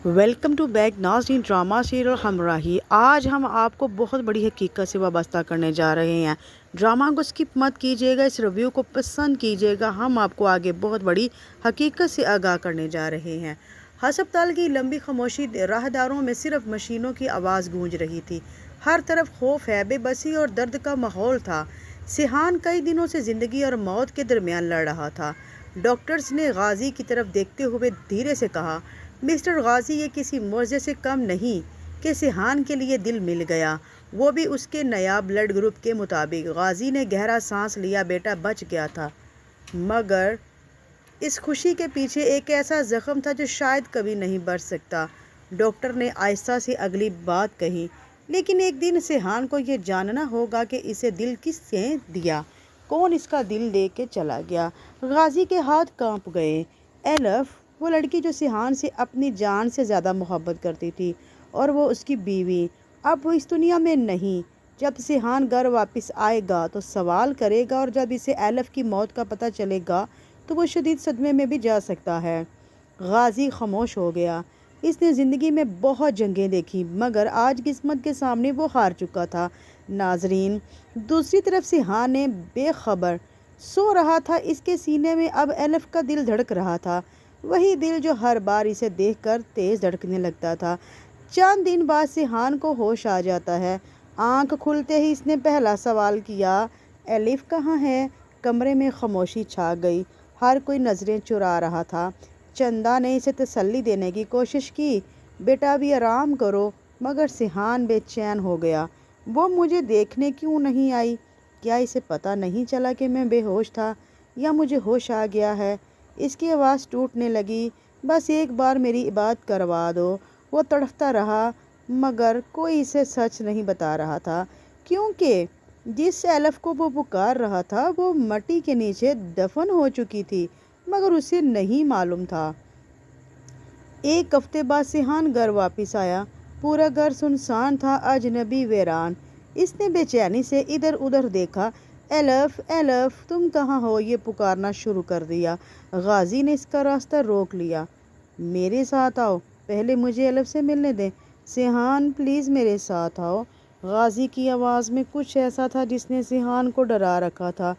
Welcome to back नाज़रीन drama serial हमराही। आज हम आपको बहुत बड़ी हकीकत से वाबस्ता करने जा रहे हैं। ड्रामा को स्किप मत कीजिएगा, इस रिव्यू को पसंद कीजिएगा। हम आपको आगे बहुत बड़ी हकीकत से आगाह करने जा रहे हैं। हस्पताल की लंबी खामोशी, राहदारों में सिर्फ मशीनों की आवाज़ गूंज रही थी। हर तरफ खौफ है, बेबसी और दर्द का माहौल था। सिहान कई दिनों से ज़िंदगी और मौत के दरमियान लड़ रहा था। डॉक्टर्स ने गाजी की तरफ देखते हुए धीरे से कहा, मिस्टर गाजी, ये किसी मुआवजे से कम नहीं कि सिहान के लिए दिल मिल गया, वो भी उसके नायाब ब्लड ग्रुप के मुताबिक। गाजी ने गहरा सांस लिया। बेटा बच गया था, मगर इस खुशी के पीछे एक ऐसा जख्म था जो शायद कभी नहीं बढ़ सकता। डॉक्टर ने आहिस्ता से अगली बात कही, लेकिन एक दिन सिहान को यह जानना होगा कि इसे दिल किसने दिया, कौन इसका दिल दे के चला गया। गाजी के हाथ कांप गए। एलफ, वो लड़की जो सिहान से अपनी जान से ज़्यादा मोहब्बत करती थी, और वो उसकी बीवी, अब वो इस दुनिया में नहीं। जब सिहान घर वापस आएगा तो सवाल करेगा, और जब इसे एलफ की मौत का पता चलेगा तो वो शदीद सदमे में भी जा सकता है। गाजी खामोश हो गया। इसने ज़िंदगी में बहुत जंगें देखी, मगर आज किस्मत के सामने वो हार चुका था। नाजरीन, दूसरी तरफ सिहान ने बेखबर सो रहा था। इसके सीने में अब एलफ का दिल धड़क रहा था, वही दिल जो हर बार इसे देखकर तेज़ धड़कने लगता था। चंद दिन बाद सिहान को होश आ जाता है। आंख खुलते ही इसने पहला सवाल किया, एलिफ कहाँ है? कमरे में खामोशी छा गई। हर कोई नज़रें चुरा रहा था। चंदा ने इसे तसल्ली देने की कोशिश की, बेटा भी आराम करो, मगर सिहान बेचैन हो गया। वो मुझे देखने क्यों नहीं आई? क्या इसे पता नहीं चला कि मैं बेहोश था, या मुझे होश आ गया है? इसकी आवाज़ टूटने लगी। बस एक बार मेरी बात करवा दो। वो तड़फता रहा, मगर कोई इसे सच नहीं बता रहा था, क्योंकि जिस एलफ को वो पुकार रहा था वो मट्टी के नीचे दफन हो चुकी थी, मगर उसे नहीं मालूम था। एक हफ्ते बाद सिहान घर वापस आया। पूरा घर सुनसान था, अजनबी वीरान। इसने बेचैनी से इधर उधर देखा। एलफ, एलफ, तुम कहाँ हो? ये पुकारना शुरू कर दिया। गाजी ने इसका रास्ता रोक लिया। मेरे साथ आओ, पहले मुझे एलफ से मिलने दें। सिहान, प्लीज़ मेरे साथ आओ। गाजी की आवाज़ में कुछ ऐसा था जिसने सिहान को डरा रखा था।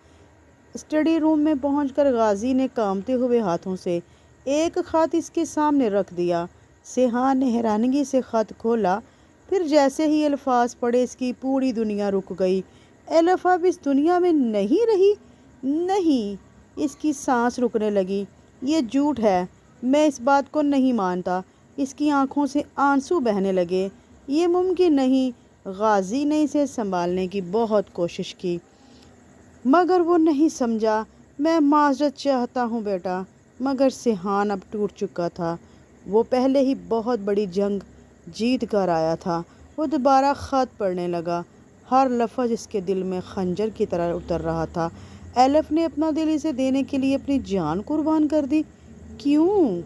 स्टडी रूम में पहुंचकर गाजी ने कांपते हुए हाथों से एक ख़त इसके सामने रख दिया। सिहान ने हैरानगी से ख़त खोला। फिर जैसे ही अल्फाज पढ़े, इसकी पूरी दुनिया रुक गई। एलफ अब इस दुनिया में नहीं रही। नहीं, इसकी सांस रुकने लगी। ये झूठ है, मैं इस बात को नहीं मानता। इसकी आंखों से आंसू बहने लगे। ये मुमकिन नहीं। गाजी ने इसे संभालने की बहुत कोशिश की, मगर वो नहीं समझा। मैं माजरत चाहता हूँ बेटा। मगर सिहान अब टूट चुका था। वो पहले ही बहुत बड़ी जंग जीत कर आया था। वो दोबारा ख़त पढ़ने लगा। हर लफ्ज़ इसके दिल में खंजर की तरह उतर रहा था। एलफ ने अपना दिल इसे देने के लिए अपनी जान कुर्बान कर दी। क्यों?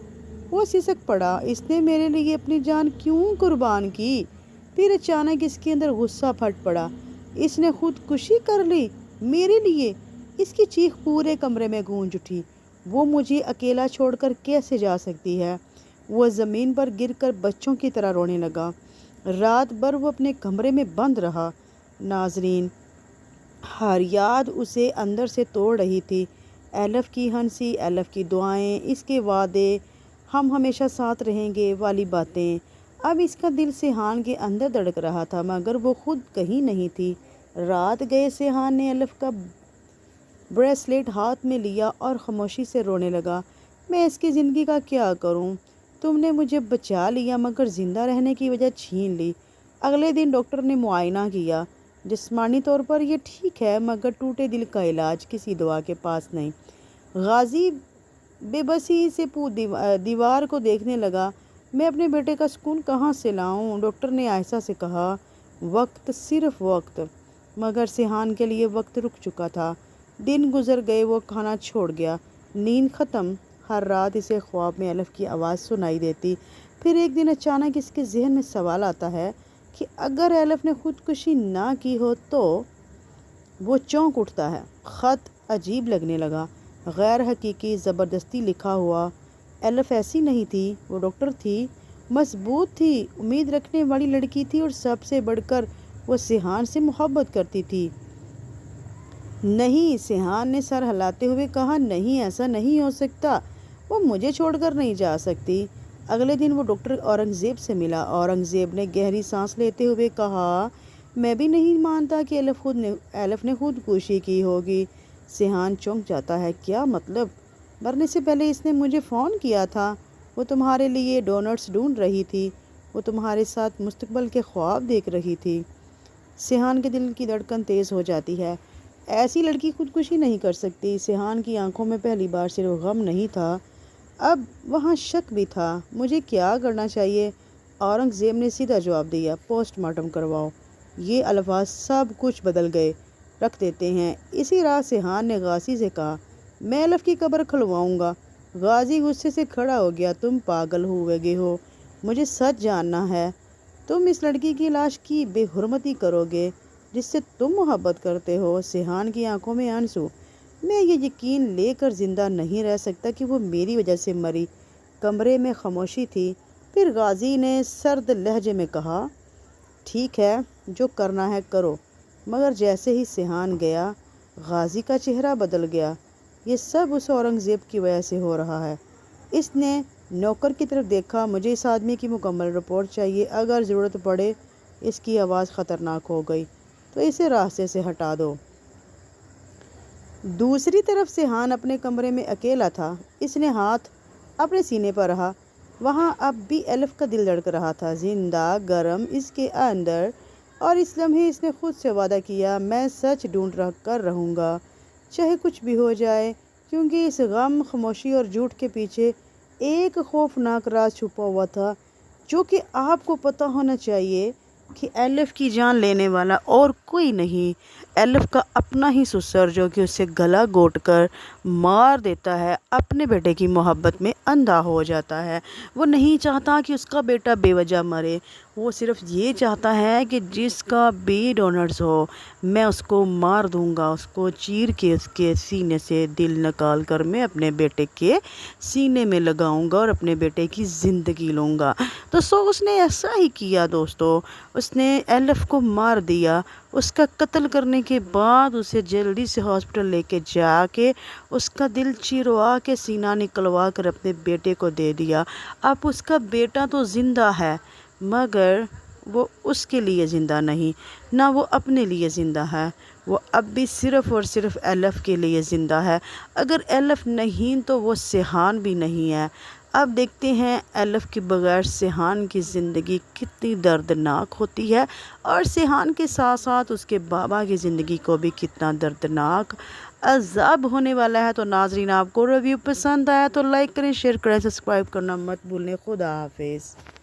वो सिसक पड़ा। इसने मेरे लिए अपनी जान क्यों कुर्बान की? फिर अचानक इसके अंदर गुस्सा फट पड़ा। इसने खुदकुशी कर ली मेरे लिए? इसकी चीख पूरे कमरे में गूंज उठी। वो मुझे अकेला छोड़कर कैसे जा सकती है? वो ज़मीन पर गिरकर बच्चों की तरह रोने लगा। रात भर वो अपने कमरे में बंद रहा। नाजरीन, हर याद उसे अंदर से तोड़ रही थी। एलफ की हंसी, एलफ की दुआएं, इसके वादे, हम हमेशा साथ रहेंगे वाली बातें। अब इसका दिल सिहान के अंदर धड़क रहा था, मगर वो खुद कहीं नहीं थी। रात गए सिहान ने एलफ का ब्रेसलेट हाथ में लिया और खामोशी से रोने लगा। मैं इसकी ज़िंदगी का क्या करूं? तुमने मुझे बचा लिया, मगर ज़िंदा रहने की वजह छीन ली। अगले दिन डॉक्टर ने मुआयना किया। जिस्मानी तौर पर यह ठीक है, मगर टूटे दिल का इलाज किसी दवा के पास नहीं। गाजी बेबसी से दीवार को देखने लगा। मैं अपने बेटे का सुकून कहाँ से लाऊं? डॉक्टर ने आहिस्ता से कहा, वक्त, सिर्फ वक्त। मगर सिहान के लिए वक्त रुक चुका था। दिन गुजर गए। वो खाना छोड़ गया। नींद ख़त्म। हर रात इसे ख्वाब में एलफ की आवाज़ सुनाई देती। फिर एक दिन अचानक इसके जहन में सवाल आता है कि अगर एलफ ने खुदकुशी ना की हो तो? वो चौंक उठता है। ख़त अजीब लगने लगा, गैर हकीकी, ज़बरदस्ती लिखा हुआ। एलफ ऐसी नहीं थी, वो डॉक्टर थी। मजबूत थी, उम्मीद रखने वाली लड़की थी और सबसे बढ़कर वो सिहान से मोहब्बत करती थी। नहीं, सिहान ने सर हिलाते हुए कहा, नहीं, ऐसा नहीं हो सकता, वो मुझे छोड़कर नहीं जा सकती। अगले दिन वो डॉक्टर औरंगज़ेब से मिला। औरंगज़ेब ने गहरी सांस लेते हुए कहा, मैं भी नहीं मानता कि एलफ ने खुदकुशी की होगी। सिहान चौंक जाता है, क्या मतलब? मरने से पहले इसने मुझे फ़ोन किया था। वो तुम्हारे लिए डोनट्स ढूंढ रही थी, वो तुम्हारे साथ मुस्तकबिल के ख्वाब देख रही थी। सिहान के दिल की धड़कन तेज़ हो जाती है। ऐसी लड़की खुदकुशी नहीं कर सकती। सिहान की आंखों में पहली बार सिर्फ गम नहीं था, अब वहाँ शक भी था। मुझे क्या करना चाहिए? औरंगज़ेब ने सीधा जवाब दिया, पोस्टमार्टम करवाओ। ये अल्फाज सब कुछ बदल गए। रख देते हैं। इसी रात सिहान ने गाजी से कहा, मैं एलफ की कब्र खुलवाऊंगा। गाजी गुस्से से खड़ा हो गया, तुम पागल हुए हो, मुझे सच जानना है। तुम इस लड़की की लाश की बेहुरमती करोगे जिससे तुम मोहब्बत करते हो। सिहान की आंखों में आंसू। मैं ये यकीन लेकर ज़िंदा नहीं रह सकता कि वो मेरी वजह से मरी। कमरे में खामोशी थी। फिर गाजी ने सर्द लहजे में कहा, ठीक है, जो करना है करो। मगर जैसे ही सिहान गया, गाजी का चेहरा बदल गया। ये सब उस औरंगज़ेब की वजह से हो रहा है। इसने नौकर की तरफ देखा, मुझे इस आदमी की मुकम्मल रिपोर्ट चाहिए। अगर ज़रूरत पड़े, इसकी आवाज़ ख़तरनाक हो गई तो इसे रास्ते से हटा दो। दूसरी तरफ सिहान अपने कमरे में अकेला था। इसने हाथ अपने सीने पर रहा। वहाँ अब भी एलफ का दिल धड़क रहा था, जिंदा, गरम इसके अंदर। और इस लम्हे इसने खुद से वादा किया, मैं सच ढूंढ कर रहूँगा, चाहे कुछ भी हो जाए। क्योंकि इस गम, खामोशी और झूठ के पीछे एक खौफनाक राज छुपा हुआ था, जो कि आपको पता होना चाहिए कि एलफ की जान लेने वाला और कोई नहीं, एलफ का अपना ही ससुर, जो कि उसे गला घोंट कर मार देता है, अपने बेटे की मोहब्बत में अंधा हो जाता है। वो नहीं चाहता कि उसका बेटा बेवजह मरे, वो सिर्फ ये चाहता है कि जिसका भी डोनर्स हो, मैं उसको मार दूंगा, उसको चीर के उसके सीने से दिल निकाल कर मैं अपने बेटे के सीने में लगाऊंगा और अपने बेटे की ज़िंदगी लूँगा। तो उसने ऐसा ही किया दोस्तों। उसने एलफ को मार दिया। उसका कत्ल करने के बाद उसे जल्दी से हॉस्पिटल लेके जाके उसका दिल चिरवा के सीना निकलवा कर अपने बेटे को दे दिया। अब उसका बेटा तो ज़िंदा है, मगर वो उसके लिए ज़िंदा नहीं, ना वो अपने लिए ज़िंदा है। वो अब भी सिर्फ़ और सिर्फ एलफ के लिए ज़िंदा है। अगर एलफ नहीं तो वो सिहान भी नहीं है। अब देखते हैं एलफ के बगैर सिहान की ज़िंदगी कितनी दर्दनाक होती है, और सिहान के साथ साथ उसके बाबा की ज़िंदगी को भी कितना दर्दनाक अज़ाब होने वाला है। तो नाज़रीन, आपको रिव्यू पसंद आया तो लाइक करें, शेयर करें, सब्सक्राइब करना मत भूलें। खुदा हाफिज़।